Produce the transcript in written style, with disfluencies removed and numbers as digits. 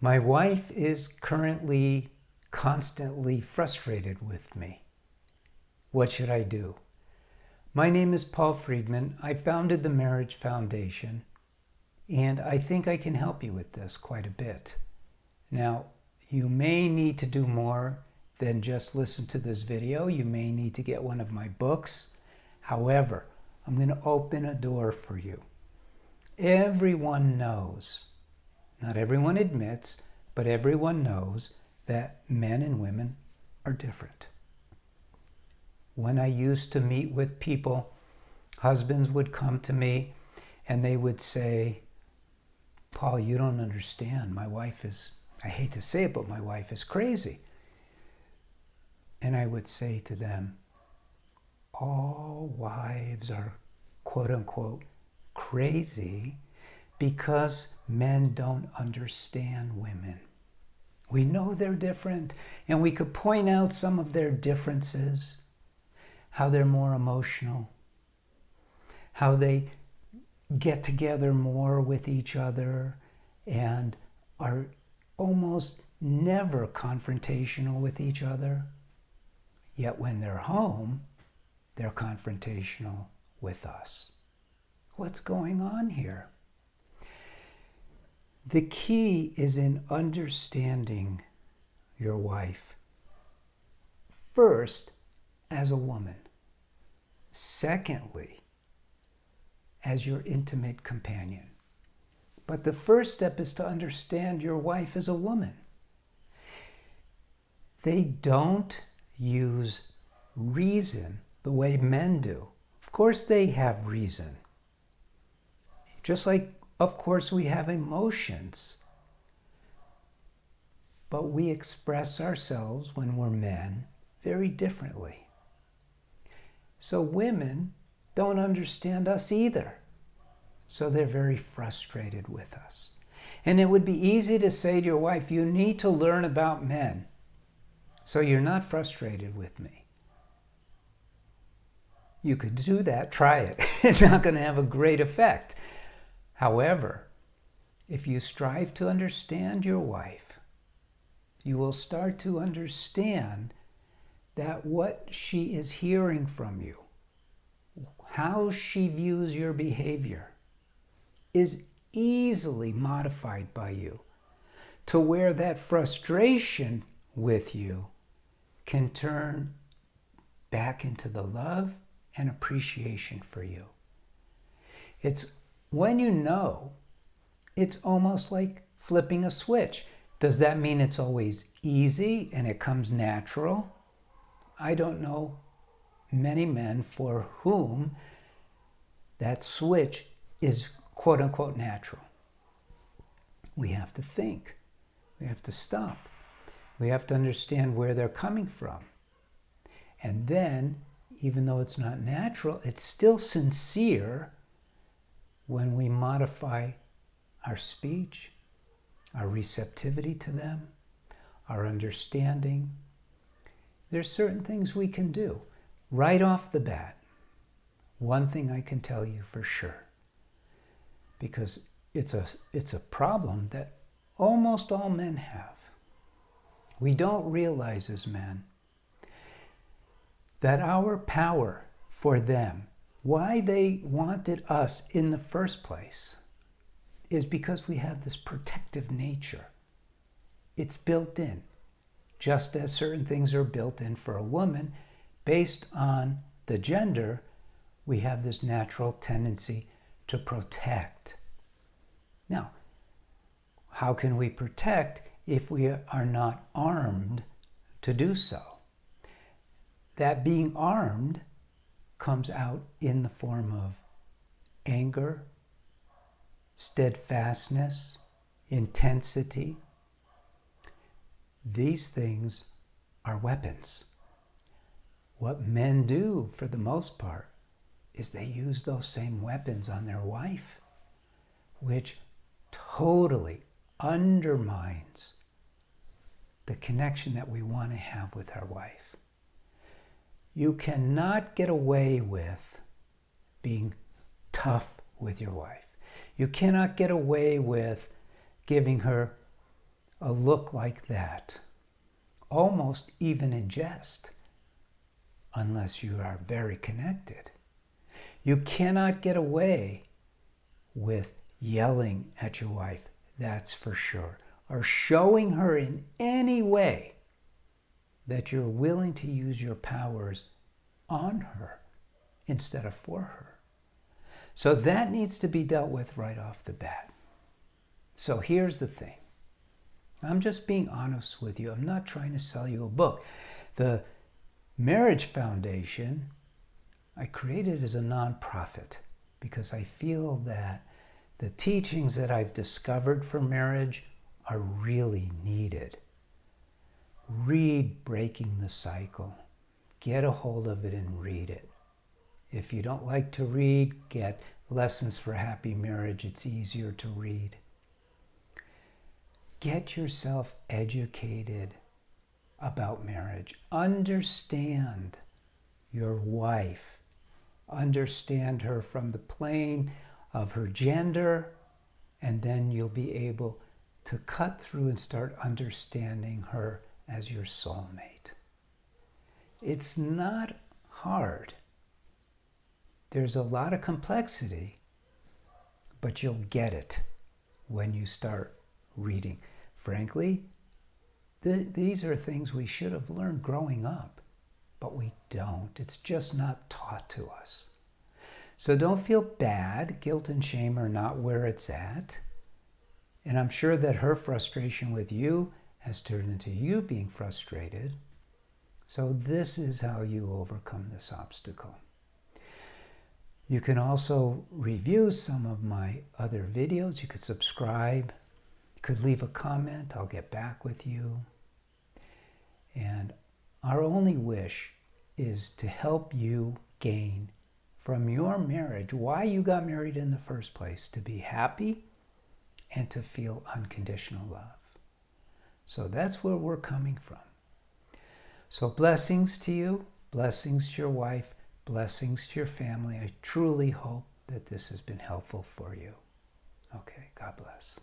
My wife is currently constantly frustrated with me. What should I do? My name is Paul Friedman. I founded the Marriage Foundation, and I think I can help you with this quite a bit. Now, you may need to do more than just listen to this video. You may need to get one of my books. However, I'm going to open a door for you. Everyone knows, not everyone admits, but everyone knows that men and women are different. When I used to meet with people, husbands would come to me and they would say, Paul, you don't understand. My wife is, I hate to say it, but my wife is crazy. And I would say to them, all wives are quote unquote crazy because men don't understand women. We know they're different, and we could point out some of their differences, how they're more emotional, how they get together more with each other and are almost never confrontational with each other. Yet when they're home, they're confrontational with us. What's going on here? The key is in understanding your wife. First, as a woman. Secondly, as your intimate companion. But the first step is to understand your wife as a woman. They don't use reason the way men do. Of course they have reason. Just like, of course, we have emotions. But we express ourselves when we're men very differently. So women don't understand us either. So they're very frustrated with us. And it would be easy to say to your wife, you need to learn about men so you're not frustrated with me. You could do that, try it. It's not going to have a great effect. However, if you strive to understand your wife, you will start to understand that what she is hearing from you, how she views your behavior, is easily modified by you to where that frustration with you can turn back into the love and appreciation for you. It's when you know, it's almost like flipping a switch. Does that mean it's always easy and it comes natural? I don't know many men for whom that switch is quote unquote natural. We have to think. We have to stop. We have to understand where they're coming from. And then, even though it's not natural, it's still sincere when we modify our speech, our receptivity to them, our understanding. There's certain things we can do right off the bat. One thing I can tell you for sure, because it's a problem that almost all men have. We don't realize as men that our power for them, why they wanted us in the first place, is because we have this protective nature. It's built in, just as certain things are built in for a woman. Based on the gender, we have this natural tendency to protect. Now, how can we protect if we are not armed to do so? That being armed comes out in the form of anger, steadfastness, intensity. These things are weapons. What men do, for the most part, is they use those same weapons on their wife, which totally undermines the connection that we want to have with our wife. You cannot get away with being tough with your wife. You cannot get away with giving her a look like that, almost even in jest, unless you are very connected. You cannot get away with yelling at your wife, that's for sure, or showing her in any way that you're willing to use your powers on her instead of for her. So that needs to be dealt with right off the bat. So here's the thing. I'm just being honest with you. I'm not trying to sell you a book. The Marriage Foundation, I created as a nonprofit because I feel that the teachings that I've discovered for marriage are really needed. Read Breaking the Cycle. Get a hold of it and read it. If you don't like to read, get Lessons for Happy Marriage. It's easier to read. Get yourself educated about marriage. Understand your wife. Understand her from the plane of her gender, and then you'll be able to cut through and start understanding her as your soulmate. It's not hard. There's a lot of complexity, but you'll get it when you start reading. Frankly, these are things we should have learned growing up, but we don't. It's just not taught to us. So don't feel bad. Guilt and shame are not where it's at. And I'm sure that her frustration with you has turned into you being frustrated. So this is how you overcome this obstacle. You can also review some of my other videos. You could subscribe. You could leave a comment. I'll get back with you. And our only wish is to help you gain from your marriage why you got married in the first place, to be happy and to feel unconditional love. So that's where we're coming from. So blessings to you, blessings to your wife, blessings to your family. I truly hope that this has been helpful for you. Okay, God bless.